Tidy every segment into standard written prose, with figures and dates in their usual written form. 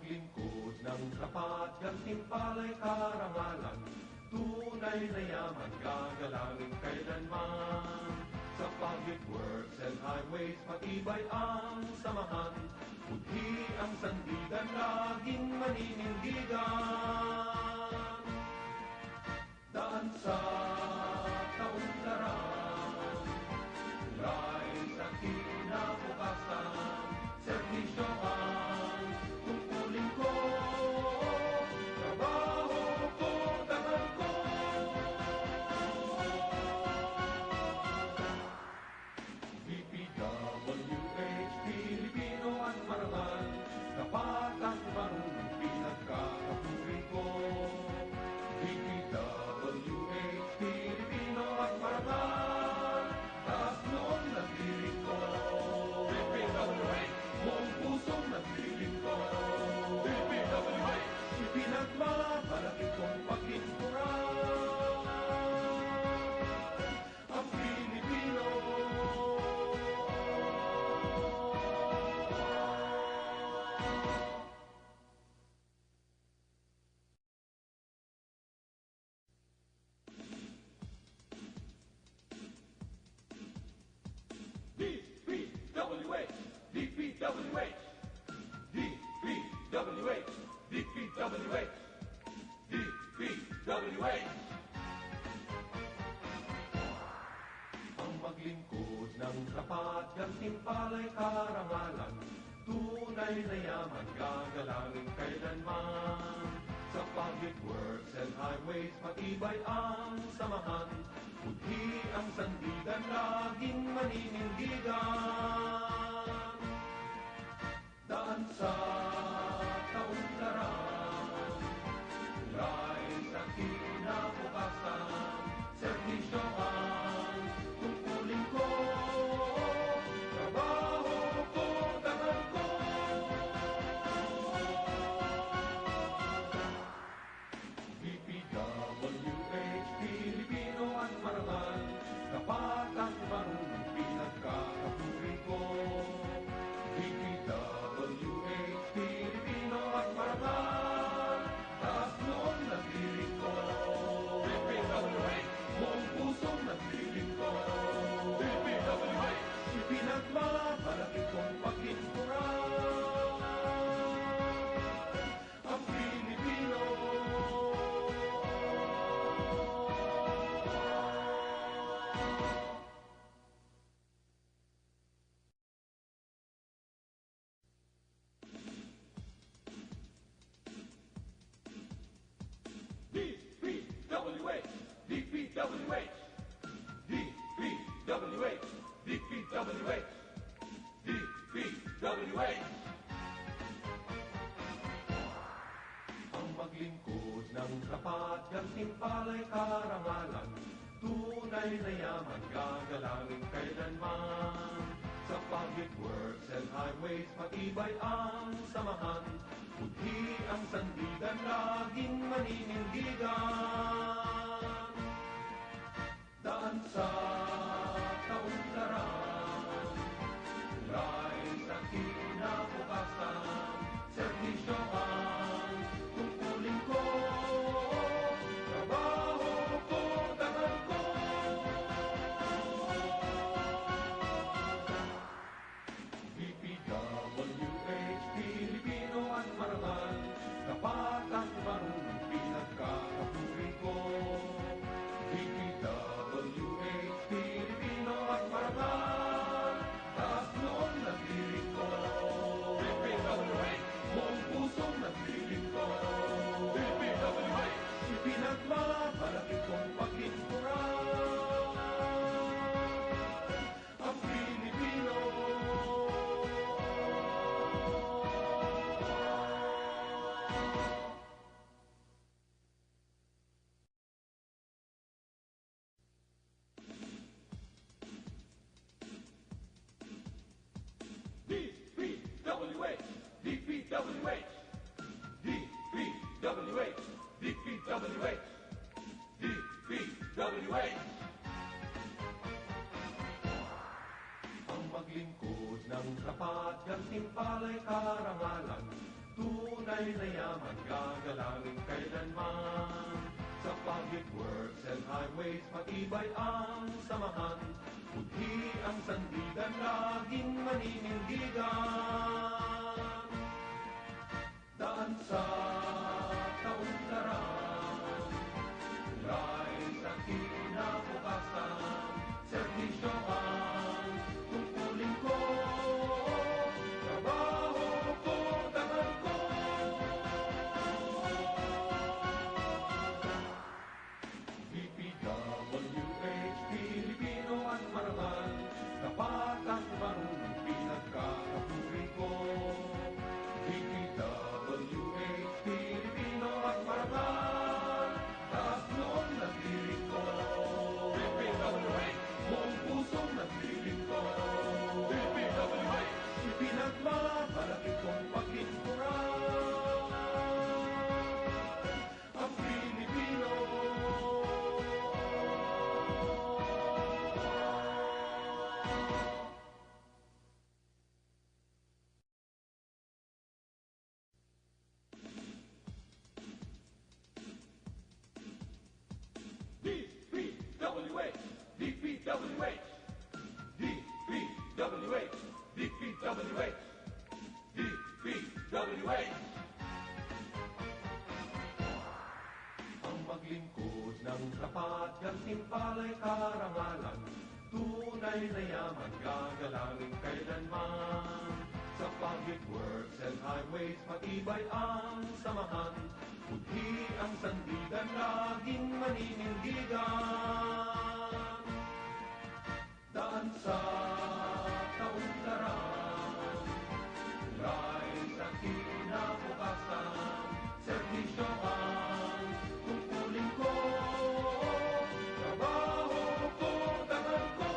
maglingkod ng tapat, gantimpala'y karangalan. Tunay na yaman, gagalangin kailanman. Sa public works and highways, matibay ang samahan. Budhi ang sandigan, laging maninindigan. Daan sa kaunlaran, tulay sa kinabukasan. Servisyo ang tungkulin ko, trabaho ko, dangal ko. DPWH, Pilipino at marangal, tapat at marunong pinagkakapuri ko. DPWH, Pilipino at marangal, taas noon nagdiring ko. DPWH, buong pusong nagdiring ko. DPWH, ipinagmamalaki kong paglingkuran ang Pilipino. DPWH, DPWH, DPWH, DPWH, DPWH. Ang maglingkod ng tapat, gantimpala'y karangalan. Tunay na yaman, gagalangin kailanman. Sa public works and highways, matibay ang samahan. Budhi ang sandigan, laging maninindigan. Daan sa kaunlaran, tulay sa kinabukasan. Servisyo ang tungkulin ko, trabaho ko, dangal ko. DPWH, Pilipino at marangal, tapat at marunong pinagkakapuri ko. DPWH, Pilipino at marangal, taas noon nagdiring ko. DPWH, buong pusong nagdiring ko. DPWH, ipinagmamalaki kong paglingkuran ang Pilipino. DPWH, DPWH, DPWH, DPWH, DPWH. Ang maglingkod ng tapat, gantimpala'y karangalan. Tunay na yaman, gagalangin kailanman. Sa public works and highways, matibay ang samahan. Budhi ang sandigan, laging maninindigan. Daan sa kaunlaran, tulay sa kinabukasan. Servisyo ang tungkulin ko, trabaho ko, dangal ko. DPWH, Pilipino at marangal, tapat at marunong pinagkakapuri ko. DPWH, Pilipino at marangal, taas noon nagdiring ko. DPWH, buong pusong nagdiring ko. DPWH, ipinagmamalaki kong paglingkuran ang Pilipino. DPWH, DPWH, DPWH, DPWH, DPWH. maglingkod ng tapat, gantimpala'y karangalan. Tunay Tunay na yaman gagalangin kailanman. Sa public works and highways matibay ang samahan. Budhi ang sandigan laging maninindigan. Daan sa kaunlaran, tulay sa kinabukasan, serbisyo ang tungkulin ko, trabaho ko, dangal ko. DPWH, Pilipino at Marangal, tapat at marunong pinagkakapuri ko. DPWH, Pilipino at Marangal, taas noon nagdiring ko. DPWH, buong pusong nagdiring ko. DPWH, ipinagmamalaki kong paglingkuran ang Pilipino. DPWH, DPWH, DPWH, DPWH, DPWH. Ang maglingkod ng tapat, gantimpala'y karangalan. Tunay na yaman gagalangin kailanman. Sa public works and highways matibay ang samahan. Budhi ang sandigan laging maninindigan. Daan sa kaunlaran, tulay sa kinabukasan, serbisyo ang tungkulin ko, trabaho ko, dangal ko.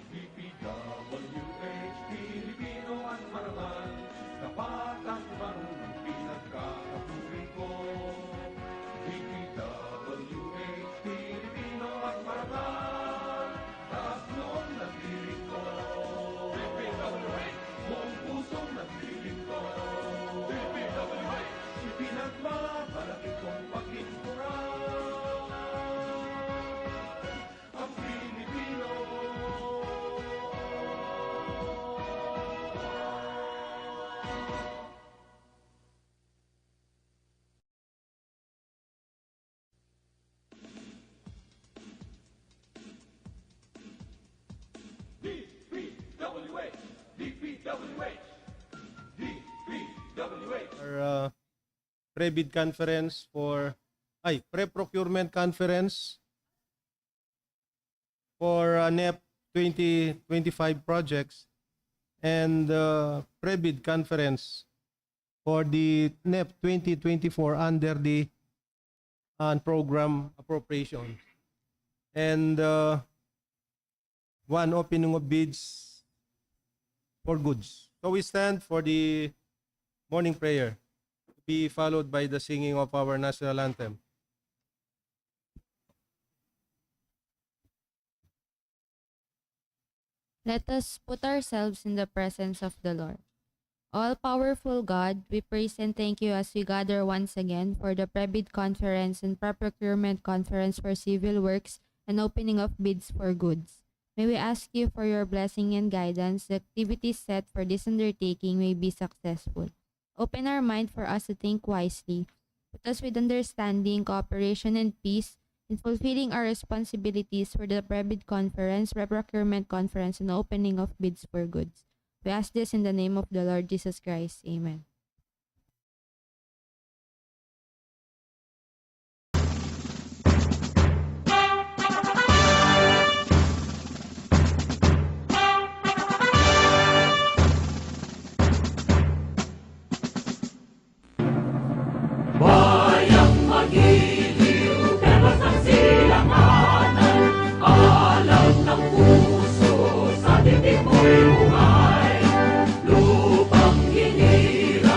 DPWH, Pilipino at Marangal, tapat at marunong pinagkakapuri ko. DPWH, Pilipino at Marangal, taas noon nagdiring ko. DPWH, buong pusong nagdiring ko. DPWH, ipinagmamalaki kong paglingkuran ang Pilipino. DPWH, DPWH, DPWH. Our pre-bid conference pre-procurement conference for NEP 2025 projects and pre-bid conference for the NEP 2024 under the program appropriation, and one opening of bids for goods. So we stand for the morning prayer, to be followed by the singing of our national anthem. Let us put ourselves in the presence of the Lord. All-powerful God, we praise and thank you as we gather once again for the pre-bid conference and pre-procurement conference for civil works and opening of bids for goods. May we ask you for your blessing and guidance. The activities set for this undertaking may be successful. Open our mind for us to think wisely. Put us with understanding, cooperation, and peace in fulfilling our responsibilities for the pre-bid conference, pre-procurement conference, and opening of bids for goods. We ask this in the name of the Lord Jesus Christ. Amen. Bayang magiliw, telos ng silanganan, alam ng puso, sa dibdib mo'y buhay. Lupang hinirang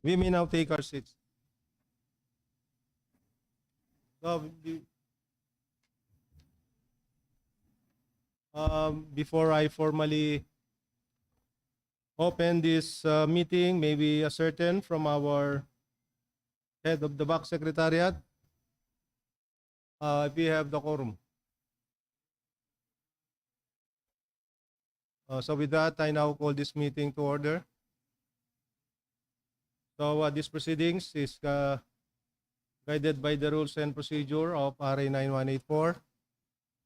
We may now take our seats. So, before I formally open this meeting, may we ascertain from our head of the back secretariat if we have the quorum. So with that, I now call this meeting to order. So this proceedings is guided by the rules and procedure of RA 9184,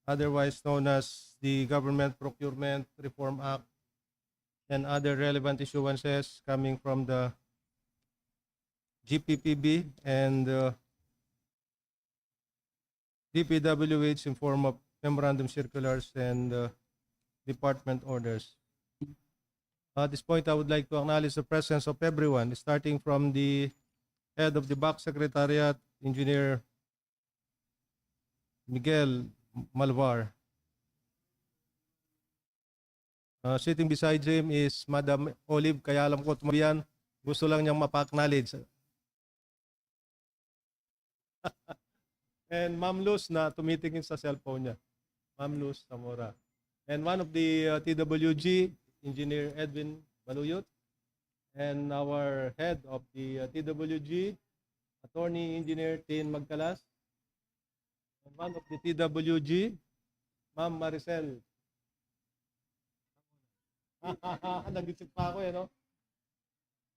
otherwise known as the Government Procurement Reform Act, and other relevant issuances coming from the GPPB and DPWH in form of memorandum circulars and department orders. At this point, I would like to acknowledge the presence of everyone, starting from the head of the back secretariat, Engineer Miguel Malvar. Sitting beside him is Madam Olive, kaya alam ko tumabihan, gusto lang niyang mapa-acknowledge. And Ma'am Luz na tumitingin sa cellphone niya. Ma'am Luz Zamora. And one of the TWG, Engineer Edwin Baluyot, and our head of the TWG, Attorney Engineer Tin Magkalas, and one of the TWG, Ma'am Maricel. Nag-isip pa ako no?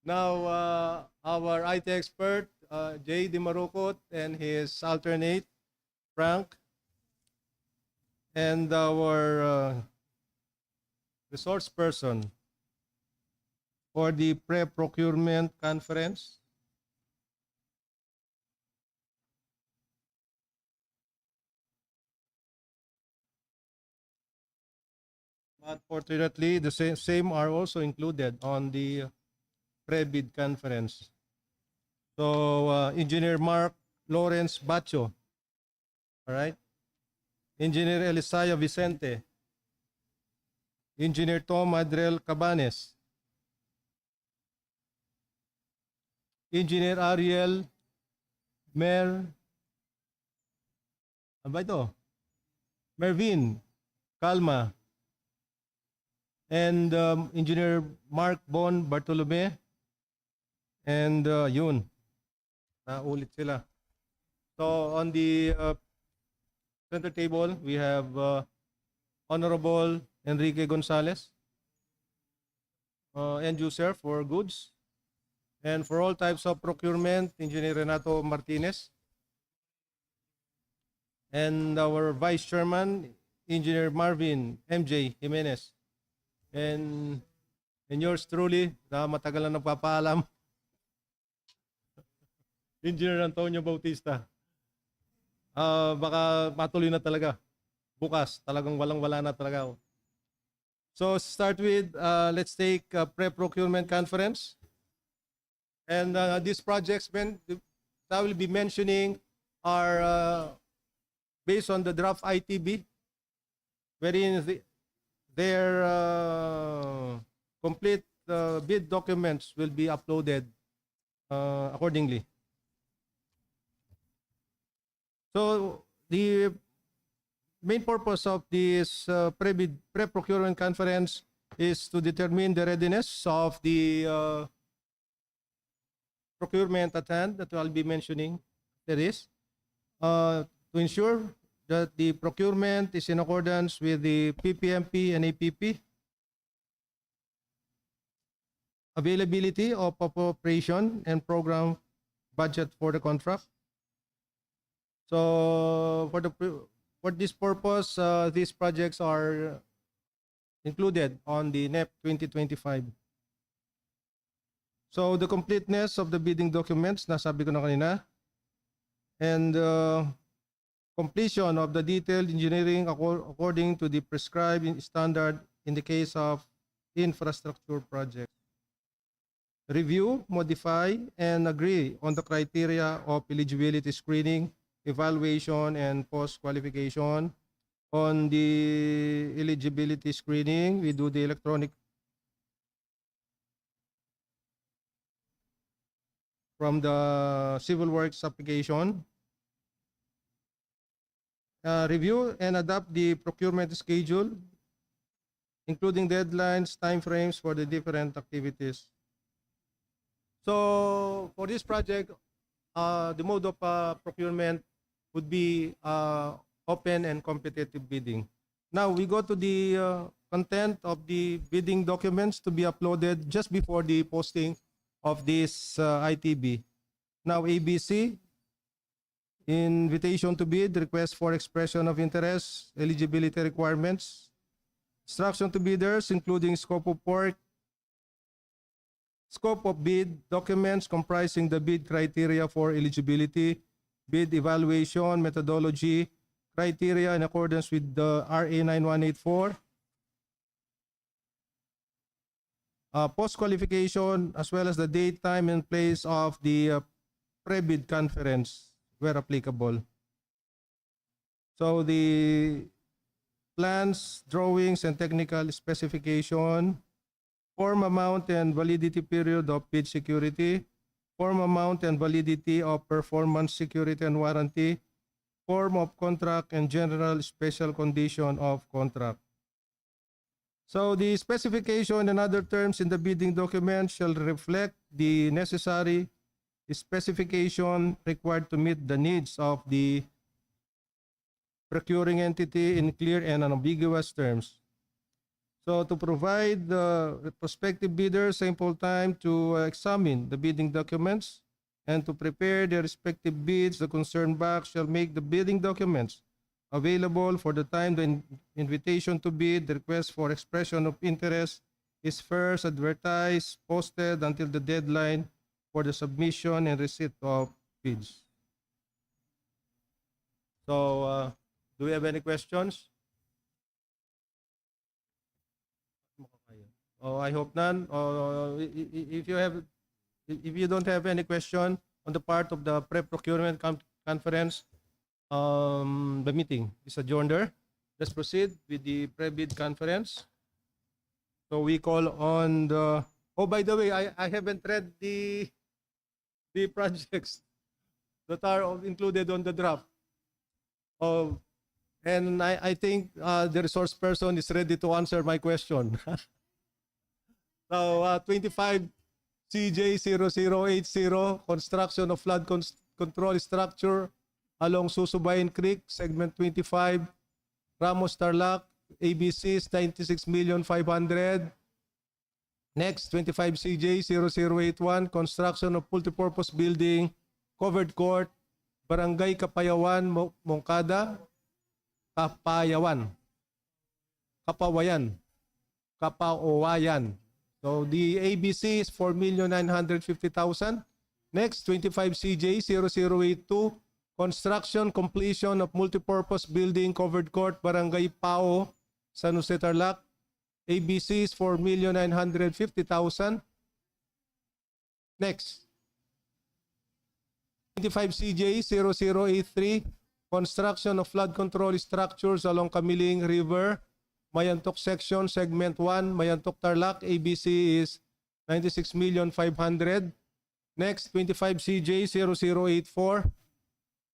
Now, our IT expert, Jay Di Marukot, and his alternate, Frank, and our resource person for the pre-procurement conference, unfortunately, the same are also included on the pre-bid conference. So, Engineer Mark Lawrence Bacho, all right? Engineer Elisaya Vicente, Engineer Tom Adriel Cabanes, Engineer Ariel ano ba ito? Mervin Calma, and Engineer Mark Bon Bartolome, and yun, naulit sila. So on the center table, we have Honorable Enrique Gonzalez, end user for goods, and for all types of procurement, Engineer Renato Martinez, and our Vice Chairman, Engineer Marvin MJ Jimenez, and yours truly, na matagal na nagpapaalam, Engineer Antonio Bautista. Baka matuloy na talaga. Bukas, talagang walang-wala na talaga. So start with, let's take pre-procurement conference. And these projects I will be mentioning are based on the draft ITB, wherein their complete bid documents will be uploaded accordingly. So the main purpose of this pre-procurement conference is to determine the readiness of the procurement at hand that I'll be mentioning. That is, to ensure that the procurement is in accordance with the PPMP and APP, availability of appropriation and program budget for the contract. So for this purpose, these projects are included on the NEP 2025. So the completeness of the bidding documents, nasabi ko na kanina, and completion of the detailed engineering according to the prescribed standard in the case of infrastructure projects. Review, modify, and agree on the criteria of eligibility screening, evaluation, and post-qualification. On the eligibility screening, we do the electronic from the civil works application. Review and adopt the procurement schedule, including deadlines, timeframes for the different activities. So for this project, the mode of procurement would be open and competitive bidding. Now we go to the content of the bidding documents to be uploaded just before the posting of this ITB. Now ABC, invitation to bid, request for expression of interest, eligibility requirements, instruction to bidders, including scope of work, scope of bid, documents comprising the bid criteria for eligibility, bid evaluation, methodology, criteria in accordance with the RA 9184, post-qualification, as well as the date, time, and place of the pre-bid conference where applicable. So the plans, drawings, and technical specification, form amount and validity period of bid security, form amount and validity of performance security and warranty, form of contract, and general special condition of contract. So the specification and other terms in the bidding document shall reflect the necessary specification required to meet the needs of the procuring entity in clear and unambiguous terms. So to provide the prospective bidders ample time to examine the bidding documents and to prepare their respective bids, the concerned box shall make the bidding documents available for the time the invitation to bid, the request for expression of interest is first advertised, posted until the deadline for the submission and receipt of bids. So, do we have any questions? Oh, I hope none. If you don't have any question on the part of the pre-procurement conference, the meeting is adjourned there. Let's proceed with the pre-bid conference. So we call on the. Oh, by the way, I haven't read the projects that are included on the draft. Oh, and I think the resource person is ready to answer my question. So 25 CJ0080, construction of flood control structure along Susubayan Creek, segment 25, Ramos Tarlac, ABCs 96,500,000. Next, 25 CJ0081, construction of multipurpose building, covered court, Barangay Kapayawan, Moncada, Kapawayan. So the ABC is 4,950,000. Next, 25 CJ0082, construction completion of multipurpose building, covered court, Barangay Pao, San Jose Tarlac. ABC is 4,950,000. Next, 25 CJ0083, construction of flood control structures along Kamiling River, Mayantok section, segment 1, Mayantok Tarlac. ABC is 96,500,000. Next, 25 CJ0084,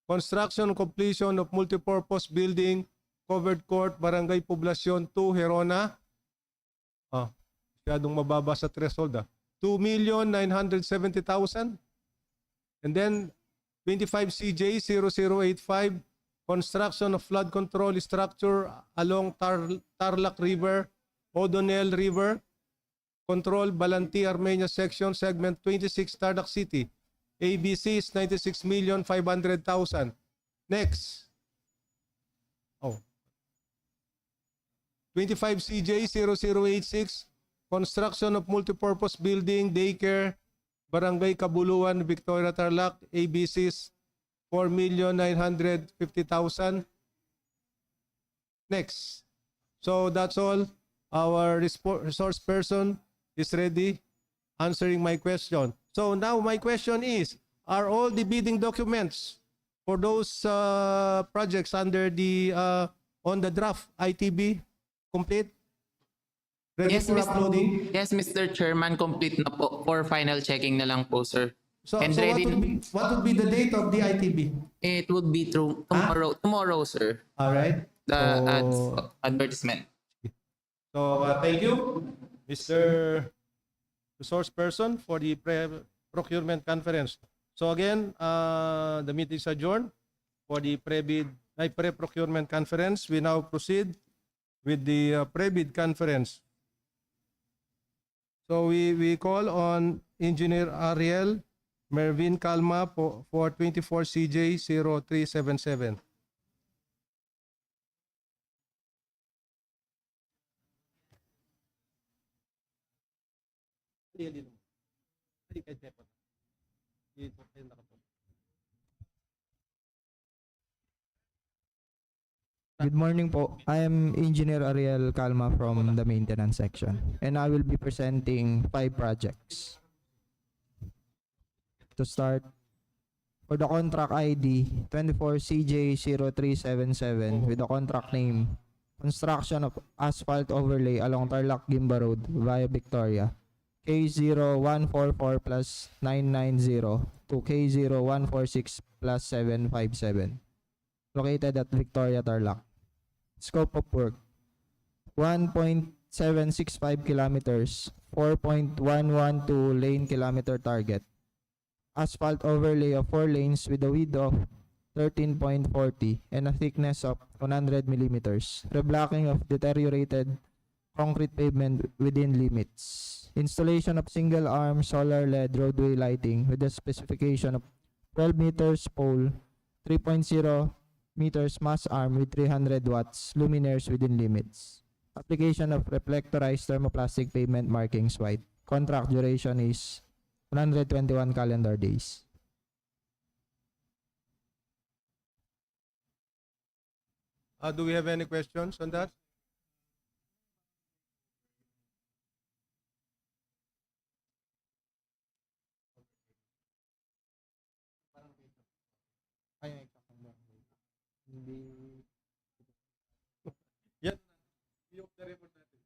construction completion of multipurpose building, covered court, Barangay Poblacion 2, Herona. Masyadong mababa sa threshold. 2,970,000. And then 25 CJ0085, construction of flood control structure along Tarlac River, O'Donnell River, control Balanti Armenia section, segment 26, Tarlac City. ABC is 96,500,000. Next. 25 CJ0086, construction of multipurpose building, daycare, Barangay Kabuluan, Victoria Tarlac. ABCs 4,950,000. Next. So that's all. Our resource person is ready answering my question. So now my question is, are all the bidding documents for those projects under the on the draft ITB complete? Ready Yes, for uploading? Yes, Mr. Chairman, complete na po. For final checking na lang po, sir. So, And so ready, what would be the date of the ITB? it would be through tomorrow, sir. All right. The So, advertisement. so thank you, Mr. Resource Person, for the procurement conference. So again, the meeting is adjourned for the pre-procurement conference. We now proceed with the pre-bid conference. So we call on Engineer Ariel Mervin Calma for 24 CJ 0377. Good morning po. I am Engineer Ariel Calma from the maintenance section, and I will be presenting 5 projects. To start, for the contract ID 24CJ0377 with the contract name Construction of Asphalt Overlay along Tarlac-Guimba Road via Victoria, K0144 plus 990 to K0146 plus 757. Located at Victoria, Tarlac. Scope of work, 1.765 kilometers, 4.112 lane kilometer target. Asphalt overlay of 4 lanes with a width of 13.40 and a thickness of 100 millimeters. Reblocking of deteriorated concrete pavement within limits. Installation of single-arm solar LED roadway lighting with a specification of 12 meters pole, 3.0 meters mass arm with 300 watts, luminaires within limits. Application of reflectorized thermoplastic pavement markings white. Contract duration is 121 calendar days. Do we have any questions on that? Yan. Yung the report natin.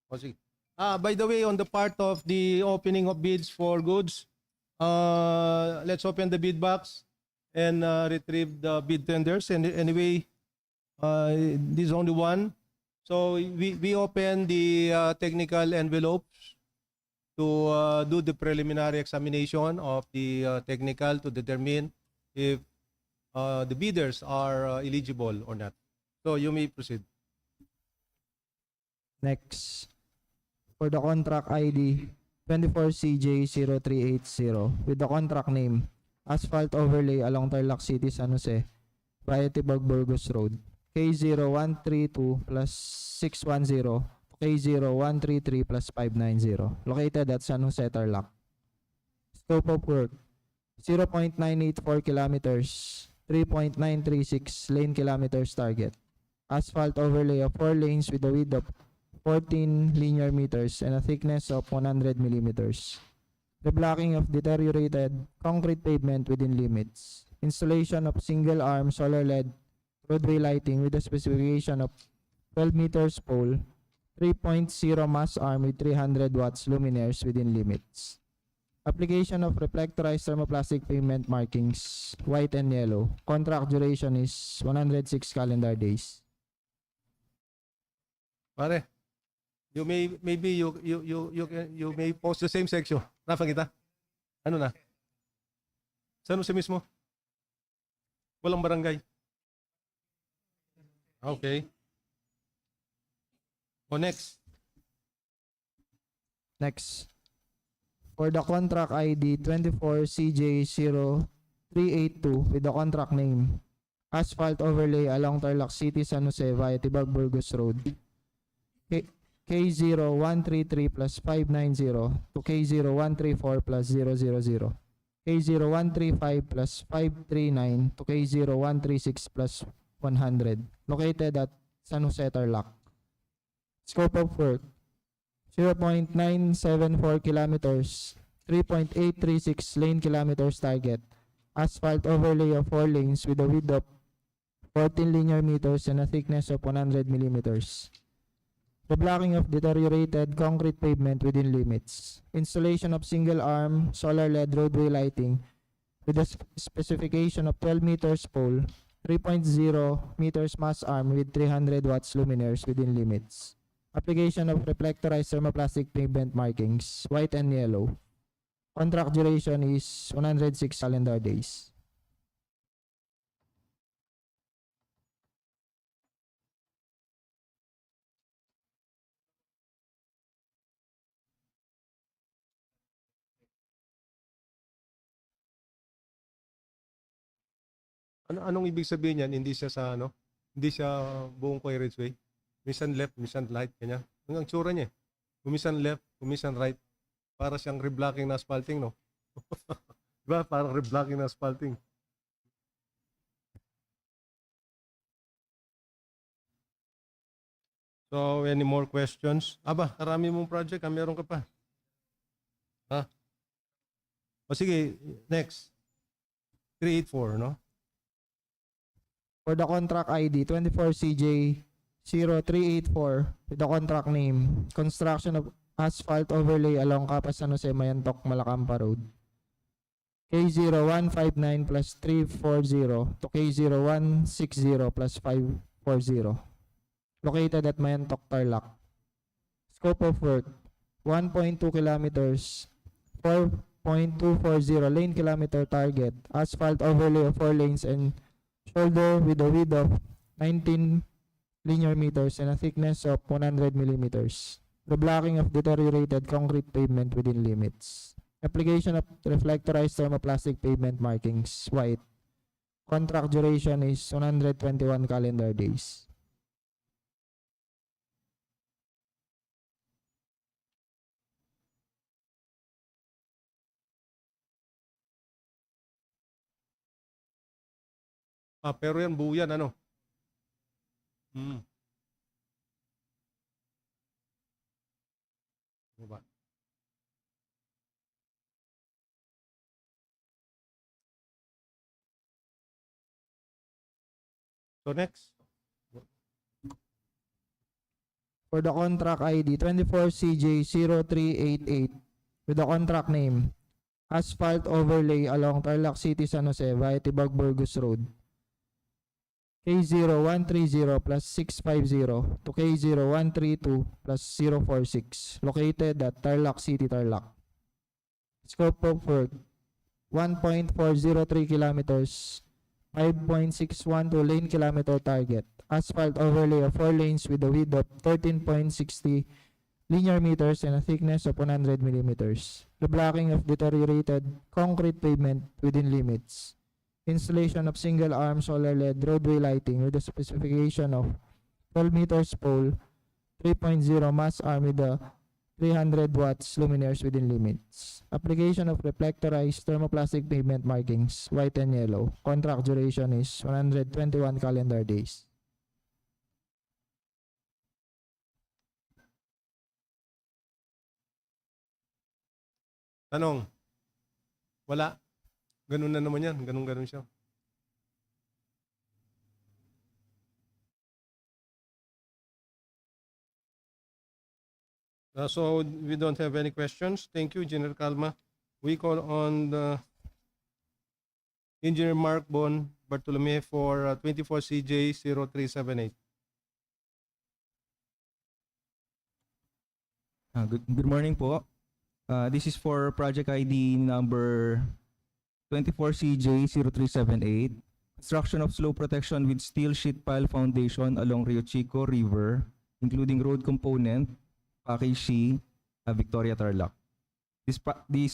O, sige. By the way, on the part of the opening of bids for goods, let's open the bid box and retrieve the bid tenders. And anyway, this is only one. So we open the technical envelopes to do the preliminary examination of the technical to determine if the bidders are eligible or not. So you may proceed. Next, for the contract ID 24CJ0380 with the contract name Asphalt Overlay along Tarlac City, San Jose via Tibag-Burgos Road, K0132 plus 610 to K0133 plus 590, located at San Jose, Tarlac. Scope of work, 0.984 kilometers, 3.936 lane kilometers target. Asphalt overlay of 4 lanes with a width of 14 linear meters and a thickness of 100 millimeters. Reblocking of deteriorated concrete pavement within limits. Installation of single-arm solar LED roadway lighting with a specification of 12 meters pole, 3.0 mass arm with 300 watts luminaires within limits. Application of reflectorized thermoplastic pavement markings, white and yellow. Contract duration is 106 calendar days. Pare, you may post the same section. Rafa kita. Ano na? Saan si mismo? Walang barangay. Okay. O next. Next. For the contract ID 24CJ0377 0382 with the contract name Asphalt Overlay along Tarlac City, San Jose via Tibag-Burgos Road. K0133 plus 590 to K0134 plus 000. K0135 plus 539 to K0136 plus 100. Located at San Jose, Tarlac. Scope of work 0.974 kilometers, 3.836 lane kilometers target. Asphalt overlay of 4 lanes with a width of 14 linear meters and a thickness of 100 millimeters. Reblocking of deteriorated concrete pavement within limits. Installation of single-arm solar-LED roadway lighting with a specification of 12 meters pole, 3.0 meters mass arm with 300 watts luminaires within limits. Application of reflectorized thermoplastic pavement markings, white and yellow. Contract duration is 106 calendar days. Anong ibig sabihin niyan? Hindi siya sa ano? Hindi siya buong carriageway. Minsan left, minsan right, kanya. Ang tsura niya. Kumisan left, kumisan right. Para siyang reblocking na asphalting, no? Diba? Parang reblocking na asphalting. So, any more questions? Aba, karami mong project. Meron ka pa. Ha? O sige, next. 384, no? For the contract ID 24CJ0384 with the contract name construction of asphalt overlay along Capas San Jose Mayantok Malacampa Road. K0159 plus 340 to K0160 plus 540. Located at Mayantok, Tarlac. Scope of work 1.2 kilometers, 4.240 lane kilometer target, asphalt overlay of 4 lanes and shoulder with a width of 19 linear meters and a thickness of 100 millimeters. The blocking of deteriorated concrete pavement within limits. Application of reflectorized thermoplastic pavement markings, white. Contract duration is 121 calendar days. Pero yan, buo yan, ano? Ano ba? So next. For the contract ID 24CJ0388 with the contract name Asphalt Overlay along Tarlac City, San Jose via Tibag-Burgos Road. K0130 plus 650 to K0132 plus 046 located at Tarlac City, Tarlac. Scope of work 1.403 kilometers, 5.612 lane kilometer target, asphalt overlay of 4 lanes with a width of 13.60 linear meters and a thickness of 100 millimeters. The blocking of deteriorated concrete pavement within limits. Installation of single-arm solar-LED roadway lighting with a specification of 12 meters pole, 3.0 mass arm with a 300 watts luminaires within limits. Application of reflectorized thermoplastic pavement markings, white and yellow. Contract duration is 121 calendar days. Tanong. Wala. Ganun na naman yan. Ganun siya. So we don't have any questions. Thank you, Engineer Calma. We call on the Engineer Mark Bon Bartolome for 24CJ0378. Good morning po. This is for project ID number 24CJ0378. Construction of slope protection with steel sheet pile foundation along Rio Chico River, including road component, Package C, Victoria, Tarlac. This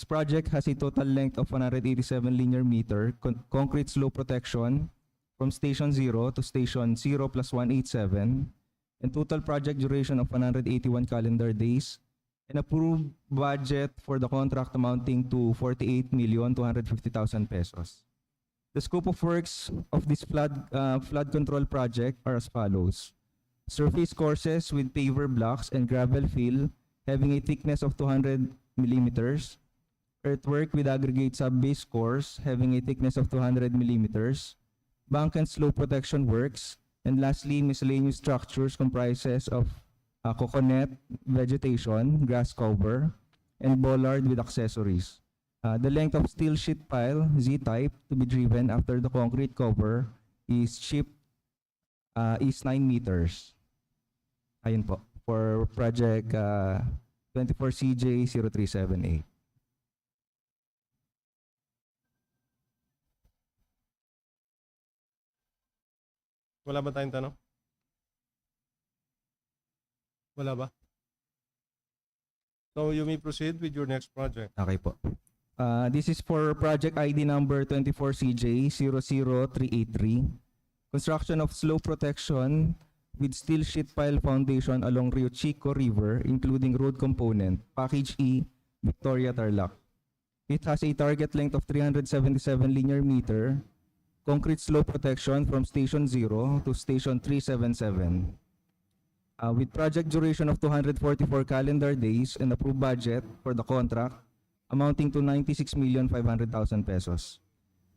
project has a total length of 187 linear meter, concrete slope protection from Station 0 to Station 0 plus 187, and total project duration of 181 calendar days, and approved budget for the contract amounting to 48,250,000 pesos. The scope of works of this flood control project are as follows. Surface courses with paver blocks and gravel fill having a thickness of 200 millimeters. Earthwork with aggregate sub-base course having a thickness of 200 millimeters. Bank and slope protection works. And lastly, miscellaneous structures comprises of coconut, vegetation, grass cover, and bollard with accessories. The length of steel sheet pile, Z-type, to be driven after the concrete cover is 9 meters. Ayun po, for project 24CJ0378. Wala ba tayong tanong? Wala ba? So you may proceed with your next project. Okay po. This is for project ID number 24CJ00383. Construction of slope protection with steel sheet pile foundation along Chico River, including road component, Package E, Victoria, Tarlac. It has a target length of 377 linear meter, concrete slope protection from Station 0 to Station 377. With project duration of 244 calendar days and approved budget for the contract amounting to 96,500,000 pesos.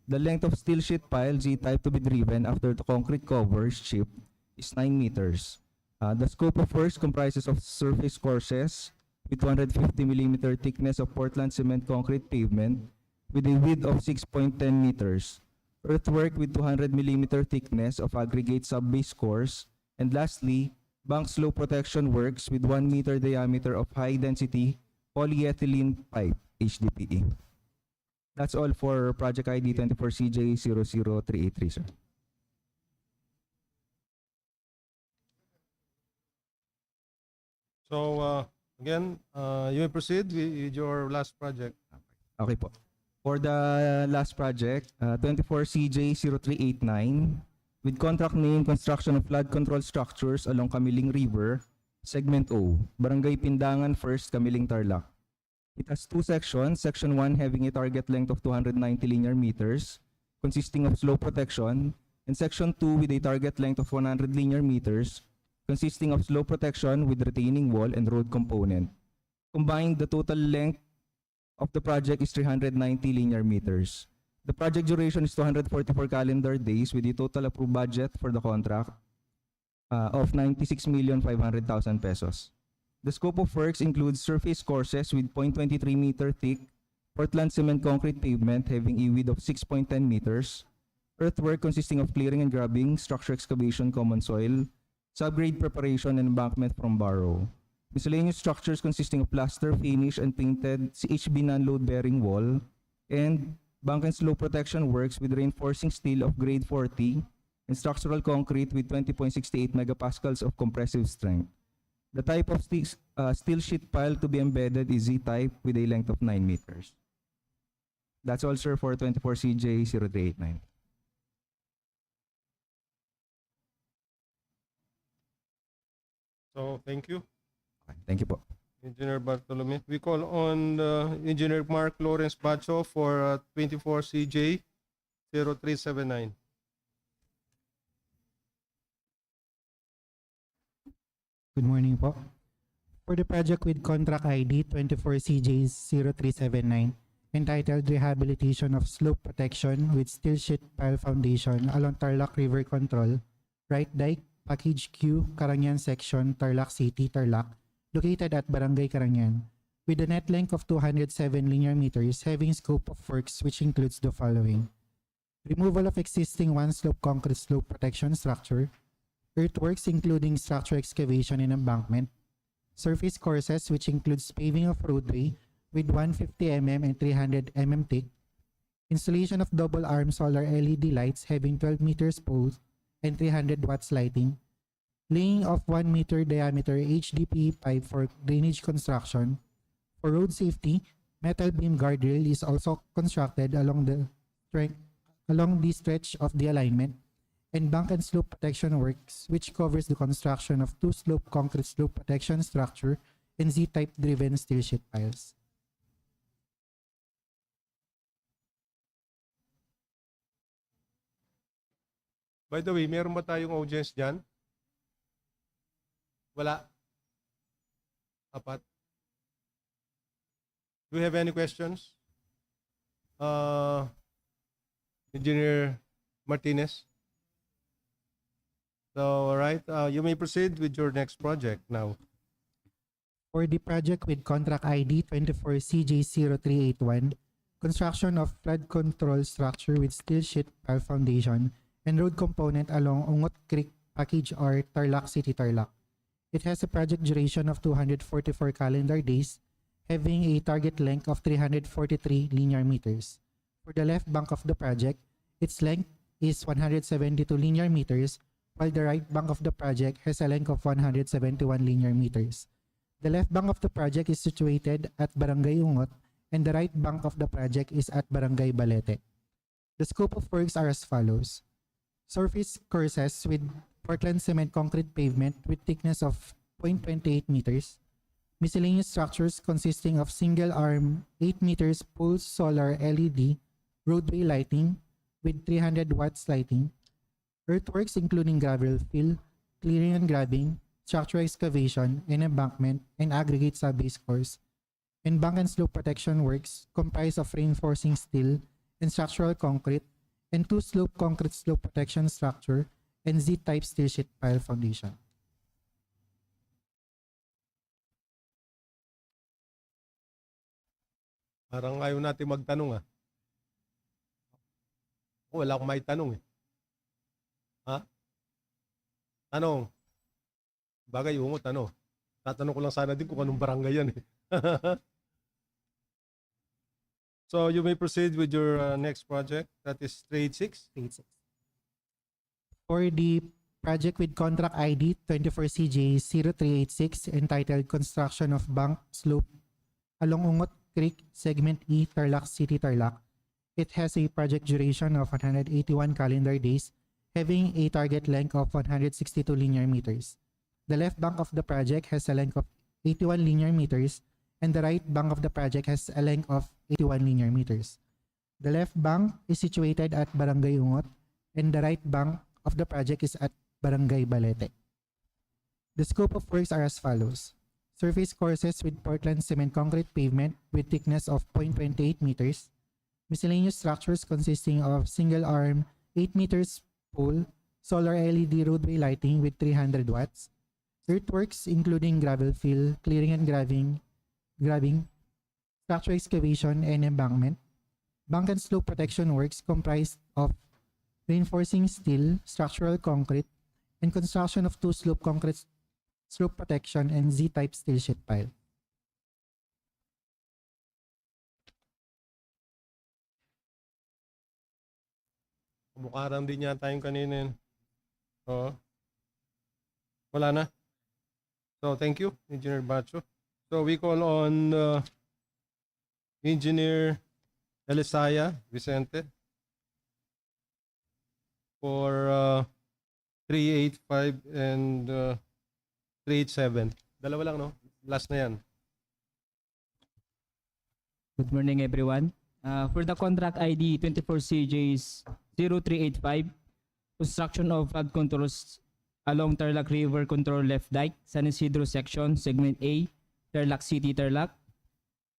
The length of steel sheet pile Z-type to be driven after the concrete cover is chipped is 9 meters. The scope of works comprises of surface courses with 250 millimeter thickness of Portland cement concrete pavement with a width of 6.10 meters. Earthwork with 200 millimeter thickness of aggregate sub-base course, and lastly, bank slope protection works with 1 meter diameter of high-density polyethylene pipe, HDPE. That's all for project ID 24CJ00383, sir. So again, you may proceed with your last project. Okay po. For the last project, 24CJ0389, with contract name Construction of Flood Control Structures along Camiling River, Segment O, Barangay Pindangan First, Camiling, Tarlac. It has two sections, Section 1 having a target length of 290 linear meters, consisting of slope protection, and Section 2 with a target length of 100 linear meters, consisting of slope protection with retaining wall and road component. Combined, the total length of the project is 390 linear meters. The project duration is 244 calendar days with a total approved budget for the contract of 96,500,000 pesos. The scope of works includes surface courses with 0.23 meter thick Portland cement concrete pavement having a width of 6.10 meters, earthwork consisting of clearing and grubbing, structure excavation, common soil, subgrade preparation, and embankment from barrow. Miscellaneous structures consisting of plaster, finish, and painted CHB non-load bearing wall, and bank and slope protection works with reinforcing steel of grade 40 and structural concrete with 20.68 megapascals of compressive strength. The type of steel sheet pile to be embedded is Z-type with a length of 9 meters. That's all, sir, for 24CJ0389. So thank you, Thank you po. Engineer Bartolome. We call on Engineer Mark Lawrence Bacho for 24CJ0379. Good morning po. For the project with contract ID 24CJ0379, entitled Rehabilitation of Slope Protection with Steel Sheet Pile Foundation along Tarlac River Control, Right Dike, Package Q, Carangian Section, Tarlac City, Tarlac, located at Barangay Carangian, with a net length of 207 linear meters, having scope of works which includes the following: removal of existing one-slope concrete slope protection structure, earthworks including structure excavation and embankment, surface courses which includes paving of roadway with 150 mm and 300 mm thick, installation of double-arm solar LED lights having 12 meters poles and 300 watts lighting, laying of 1 meter diameter HDPE pipe for drainage construction. For road safety, Metal beam guardrail is also constructed along the stretch of the alignment, and bank and slope protection works, which covers the construction of two slope concrete slope protection structure and Z-type driven steel sheet piles. By the way, meron ba tayong audience dyan? Wala? Apat? Do we have any questions? Engineer Martinez? So, all right, you may proceed with your next project now. For the project with contract ID 24CJ0381, construction of flood control structure with steel sheet pile foundation and road component along Ungot Creek Package R, Tarlac City, Tarlac. It has a project duration of 244 calendar days, having a target length of 343 linear meters. For the left bank of the project, its length is 172 linear meters, while the right bank of the project has a length of 171 linear meters. The left bank of the project is situated at Barangay Ungot, and the right bank of the project is at Barangay Balete. The scope of works are as follows. Surface courses with Portland cement concrete pavement with thickness of 0.28 meters. Miscellaneous structures consisting of single arm 8 meters pulse solar LED roadway lighting with 300 watts lighting. Earthworks including gravel fill, clearing and grabbing, structural excavation and embankment and aggregate sub-base course. And bank and slope protection works comprise of reinforcing steel and structural concrete and two slope concrete slope protection structure and Z-type steel sheet pile foundation. Parang ayaw natin magtanong Wala akong may tanong Ha? Tanong. Bagay, Ungot, tatanong ko lang sana din kung anong barangay yan So you may proceed with your next project. That is 386. For the project with contract ID 24CJ0386 entitled Construction of Bank Slope along Ungot Creek, Segment E, Tarlac City, Tarlac. It has a project duration of 181 calendar days, having a target length of 162 linear meters. The left bank of the project has a length of 81 linear meters, and the right bank of the project has a length of 81 linear meters. The left bank is situated at Barangay Ungot, and the right bank of the project is at Barangay Balete. The scope of works are as follows. Surface courses with Portland cement concrete pavement with thickness of 0.28 meters. Miscellaneous structures consisting of single arm 8 meters pole, solar LED roadway lighting with 300 watts. Earthworks including gravel fill, clearing and grabbing, structure excavation and embankment. Bank and slope protection works comprised of reinforcing steel, structural concrete, and construction of two slope concrete slope protection and Z-type steel sheet pile. Mukha rin din yata yung kanina yun. Oo. Wala na. So thank you, Engineer Bacho. So we call on Engineer Elisaya Vicente for 385 and 387. Dalawa lang, no? Last na yan. Good morning, everyone. For the contract ID 24CJs0385, construction of flood controls along Tarlac River Control Left Dike, San Isidro Section, Segment A, Tarlac City, Tarlac.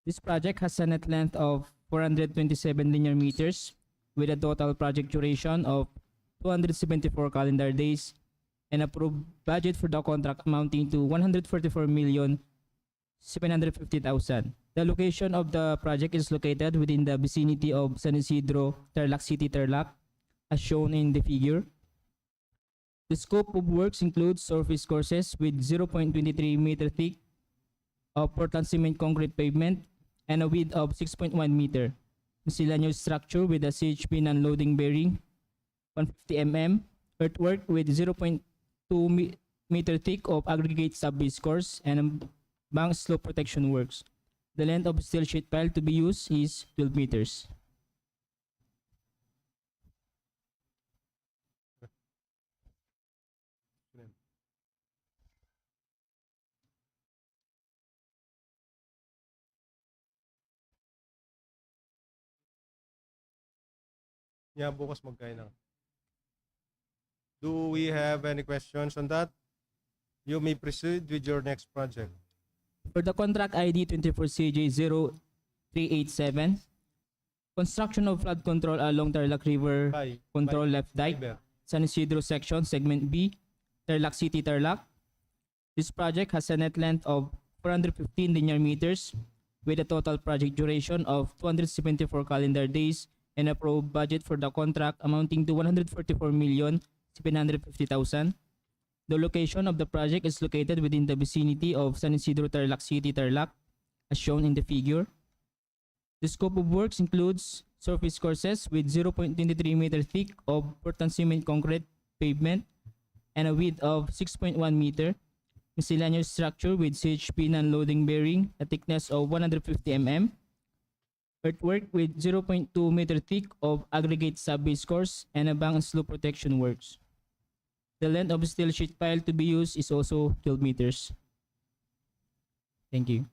This project has a net length of 427 linear meters with a total project duration of 274 calendar days and approved budget for the contract amounting to 144,750,000. The location of the project is located within the vicinity of San Isidro, Tarlac City, Tarlac, as shown in the figure. The scope of works includes surface courses with 0.23 meter thick of Portland cement concrete pavement and a width of 6.1 meter. Miscellaneous structure with a CHP non-loading bearing 150 mm, earthwork with 0.2 meter thick of aggregate sub-base course and bank slope protection works. The length of steel sheet pile to be used is 12 meters. Yeah, bukas magkain na. Do we have any questions on that? You may proceed with your next project. For the contract ID 24CJ0387, construction of flood control along Tarlac River Bye. Control Left Dike, Bye. San Isidro Section, Segment B, Tarlac City, Tarlac. This project has a net length of 415 linear meters with a total project duration of 274 calendar days and approved budget for the contract amounting to 144,750,000. The location of the project is located within the vicinity of San Isidro, Tarlac City, Tarlac, as shown in the figure. The scope of works includes surface courses with 0.23 meter thick of Portland cement concrete pavement and a width of 6.1 meter, miscellaneous structure with CHP non-loading bearing, a thickness of 150 mm, earthwork with 0.2 meter thick of aggregate sub-base course, and a bank and slope protection works. The length of steel sheet pile to be used is also 12 meters. Thank you.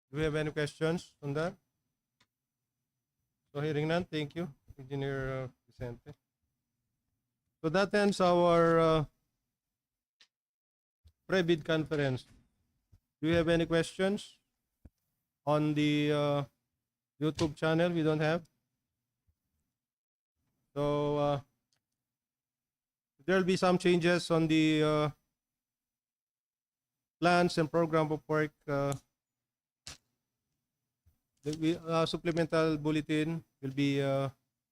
Do we have any questions on that? So hearing none, thank you, Engineer Vicente. So that ends our pre-bid conference. Do you have any questions on the YouTube channel? We don't have. So there will be some changes on the plans and program of work. The supplemental bulletin will be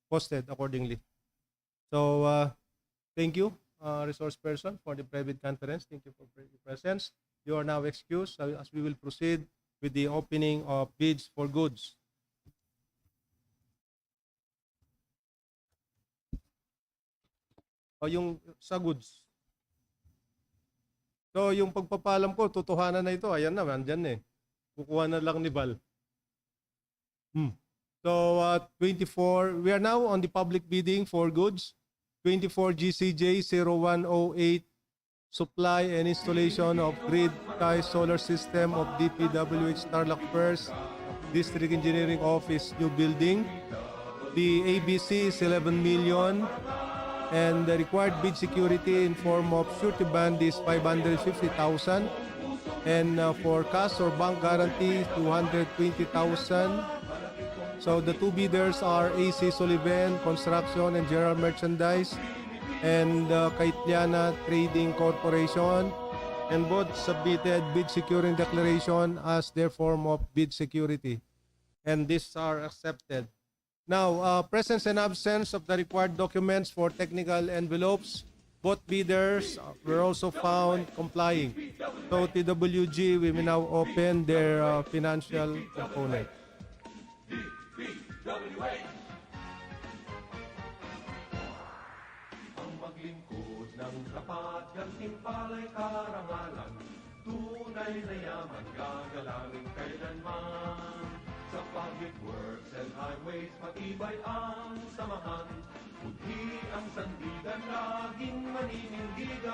posted accordingly. So thank you, resource person, for the private conference. Thank you for your presence. You are now excused as we will proceed with the opening of bids for goods. O yung sa goods. So yung pagpapalam ko, totohanan na ito. Ayan na, andyan na eh. Kukuha na lang ni Val. So 24, we are now on the public bidding for goods. 24 GCJ 0108, supply and installation of grid tie solar system of DPWH Tarlac First District Engineering Office new building. The ABC is 11 million and the required bid security in form of surety bond is 550,000 and for cash or bank guarantee 220,000. So the two bidders are AC Sullivan Construction and General Merchandise and Kaitliana Trading Corporation, and both submitted bid securing declaration as their form of bid security, and these are accepted. Now, presence and absence of the required documents for technical envelopes, both bidders were also found complying. So TWG, we will now open their financial component. Ang maglingkod ng tapat, gantimpala'y karangalan, tunay na yaman gagalangin kailanman. Sa public works and highways, matibay ang samahan, budhi ang sandigan, laging maninindigan.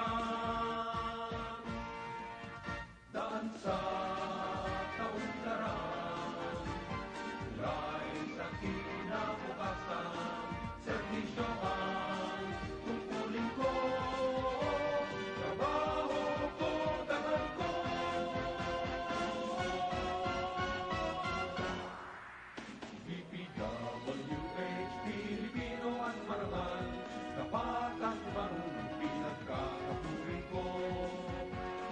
Daan sa kaunlaran, tulay sa kinabukasan, serbisyo ang tungkulin ko, trabaho ko, dangan ko. DPWH, Pilipino at marangal, dapat ang marunong pinagkakapuri ko.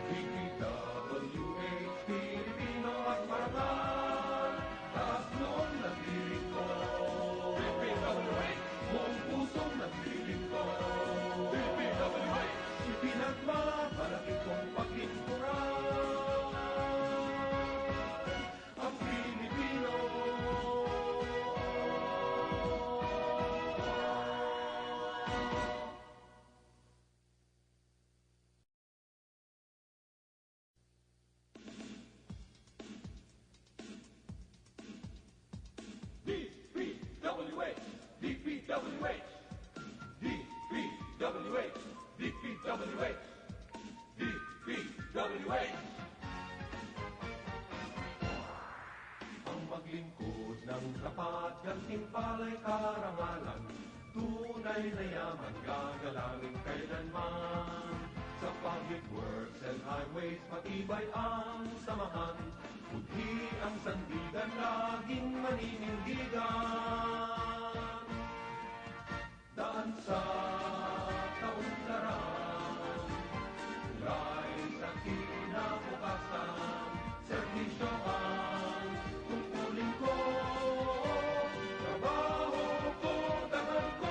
DPWH, Pilipino at marangal, taas noon nagdiring ko. DPWH, buong pusong nagdiring ko. DPWH, ipinagmamalaki kong paglingkuran. Ang Pilipino. Tunay na yaman gagalangin kailanman. Sa public works and highways matibay ang samahan. Budhi ang sandigan laging maninindigan. Daan sa kaunlaran, tulay sa kinabukasan, serbisyo ang tungkulin ko, trabaho ko, dangal ko.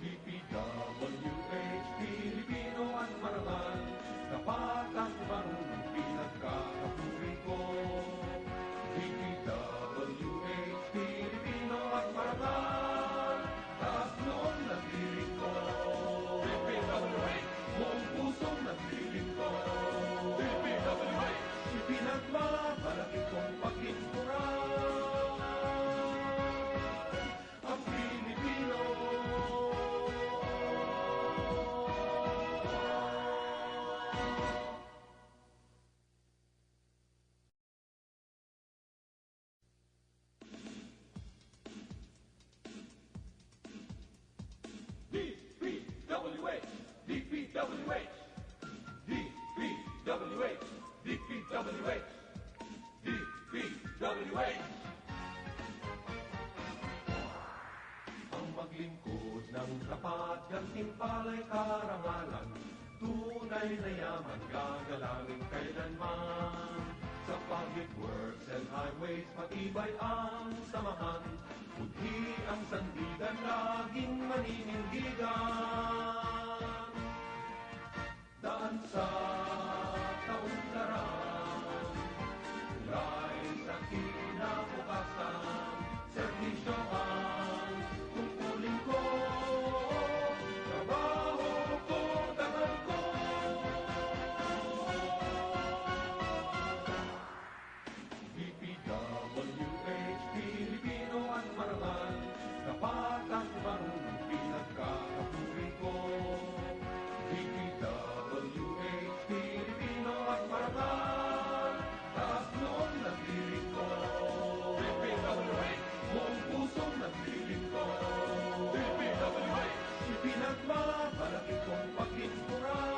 DPWH, Pilipino at marangal, tapat at marunong pinagkakapuri ko. DPWH, Pilipino at marangal, taas noon nagdiring ko. DPWH, buong pusong nagdiring ko. DPWH, ipinagmamalaki kong pagkinturan ang Pilipino. DPWH, DPWH, DPWH, DPWH, DPWH. Ang maglingkod ng tapat, gantimpala'y karangalan, tunay na yaman gagalangin kailanman. Sa public works and highways matibay ang samahan. Budhi ang sandigan laging maninindigan. Daan sa kaunlaran, tulay sa kinabukasan, serbisyo ang tungkulin ko, trabaho ko, dangal ko. DPWH, Pilipino at marangal, tapat at marunong pinagkakapuri ko. DPWH, Pilipino at marangal, taas noon nagdiring ko. DPWH, buong pusong nagdiring ko. DPWH, ipinagmamalaki kong pagkinturan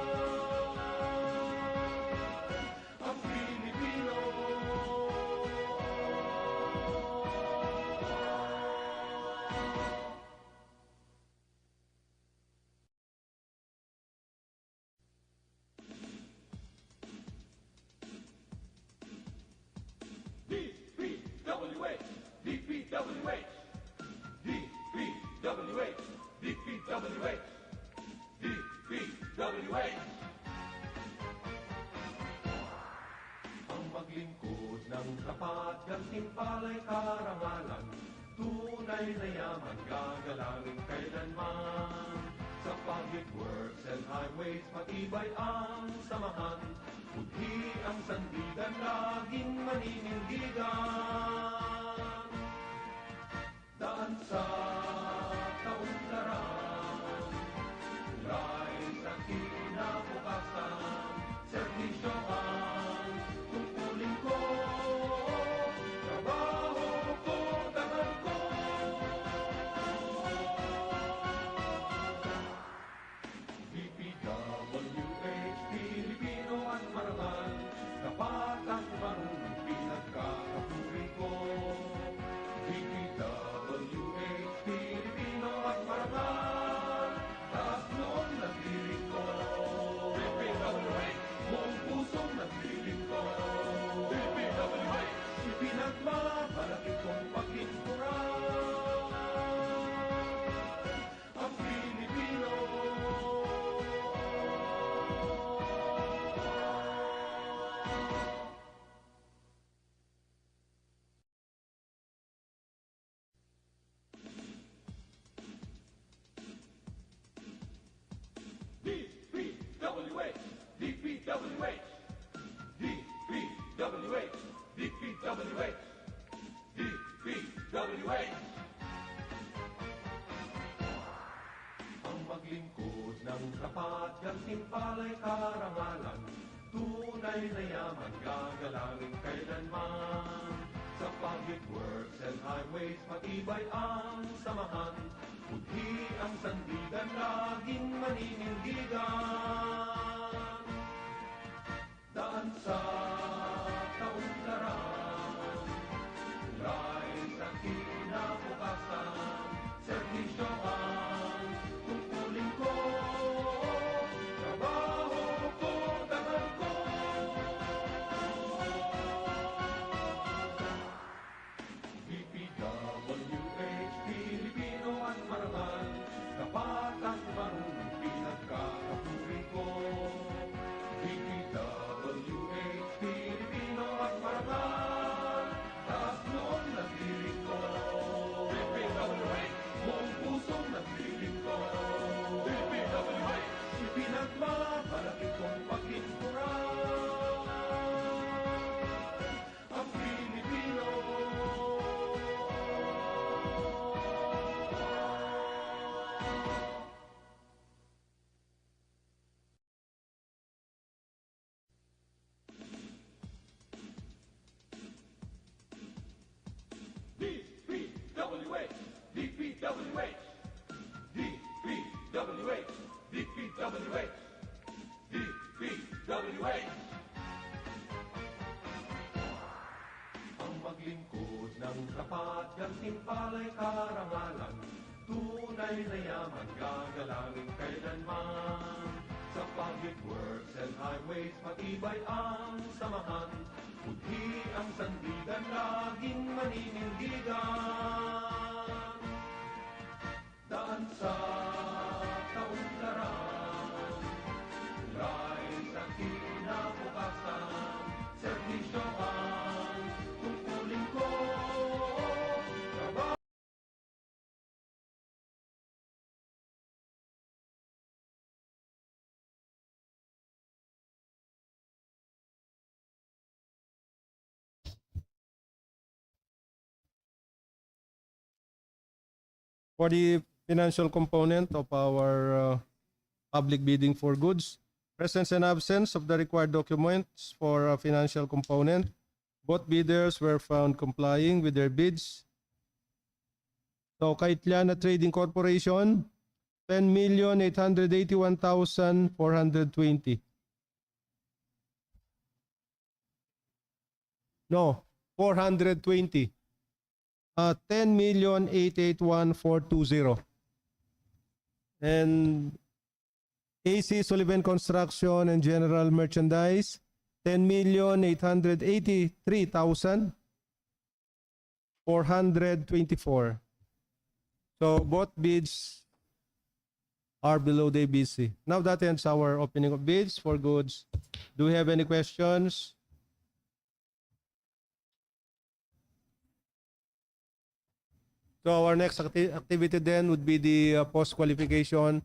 ang Pilipino. DPWH, DPWH, DPWH, DPWH, DPWH. Ang maglingkod ng tapat, gantimpala'y karangalan, tunay na yaman gagalangin kailanman. Sa public works and highways matibay ang samahan. Budhi ang sandigan laging maninindigan. Daan sa kaunlaran, tulay sa kinabukasan, serbisyo ang tungkulin ko, trabaho ko, dangal ko. DPWH, Pilipino at marangal, tapat at marunong pinagkakapuri ko. DPWH, Pilipino at marangal, taas noon nagdiring ko. DPWH, buong pusong nagdiring ko. DPWH, ipinagmamalaki kong pagkinturan ang Pilipino. DPWH, DPWH, DPWH, DPWH, DPWH. Ang maglingkod ng tapat, gantimpala'y karangalan, tunay na yaman gagalangin kailanman. Sa public works and highways, matibay ang samahan. Budhi ang sandigan, laging maninindigan. Daan sa kaunlaran, tulay sa kinabukasan. Servisyo ang tungkulin ko, trabaho ko, dangal ko. DPWH, Pilipino at marangal, tapat at marunong pinagkakapuri ko. DPWH, Pilipino at marangal, taas noon nagdiring ko. DPWH, buong pusong nagdiring ko. DPWH, ipinagmamalaki kong paglinturan ang Pilipino. DPWH, DPWH, DPWH, DPWH, DPWH. Ang maglingkod ng tapat, gantimpala'y karangalan, tunay na yaman, gagalangin kailanman. Sa public works and highways, matibay ang samahan. Budhi ang sandigan, laging maninindigan. Daan sa kaunlaran, tulay sa kinabukasan. Servisyo ang tungkulin ko, trabaho. For the financial component of our public bidding for goods, presence and absence of the required documents for a financial component, both bidders were found complying with their bids. So, Kaitliana Trading Corporation, 10,881,420. No, 420. 10,881,420. And AC Sullivan Construction and General Merchandise, 10,883,424. So both bids are below the ABC. Now that ends our opening of bids for goods. Do we have any questions? So our next activity then would be the post-qualification,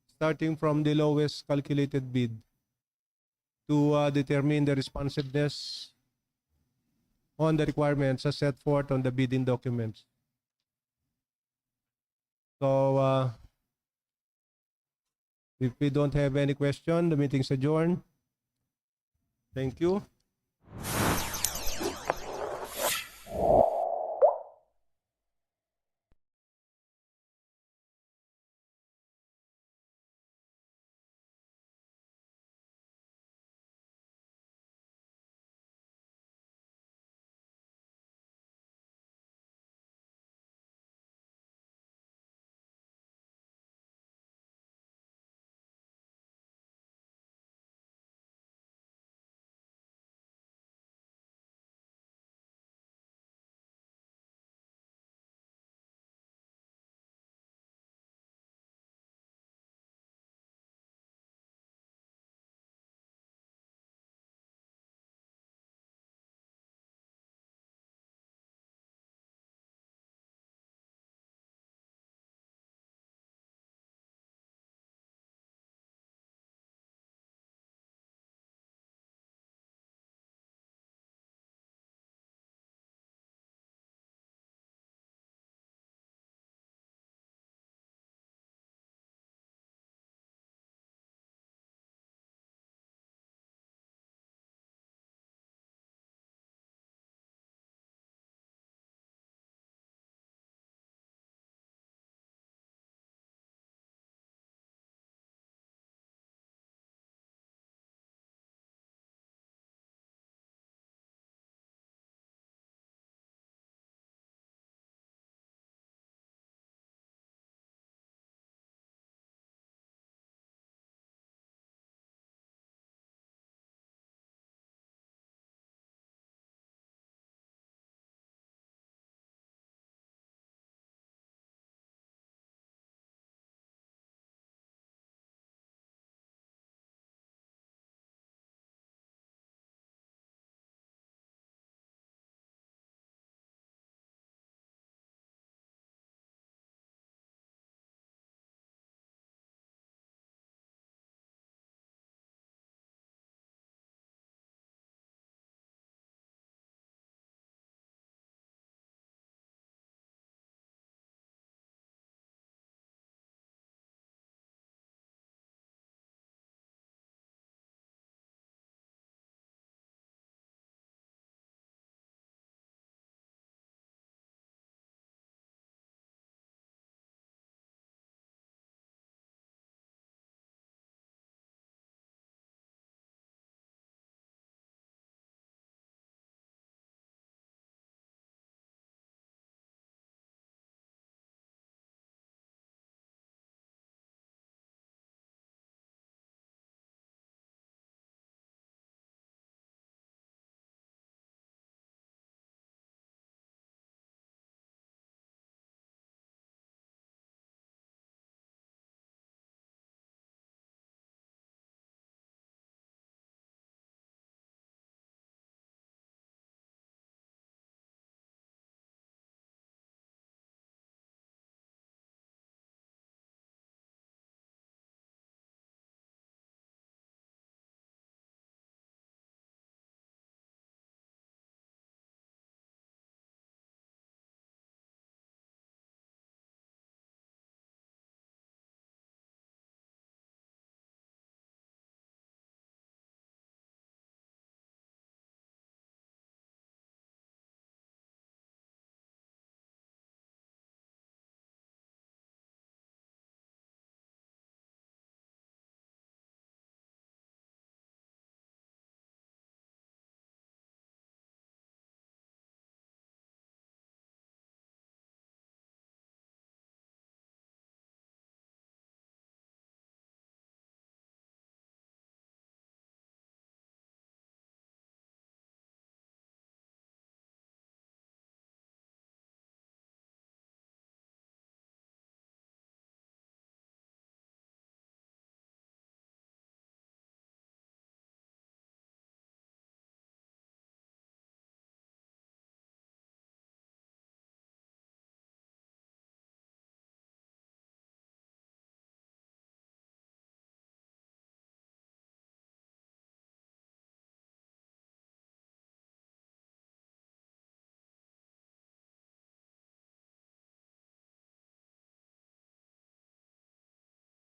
starting from the lowest calculated bid to determine the responsiveness on the requirements as set forth on the bidding documents. So if we don't have any question, the meeting's adjourned. Thank you.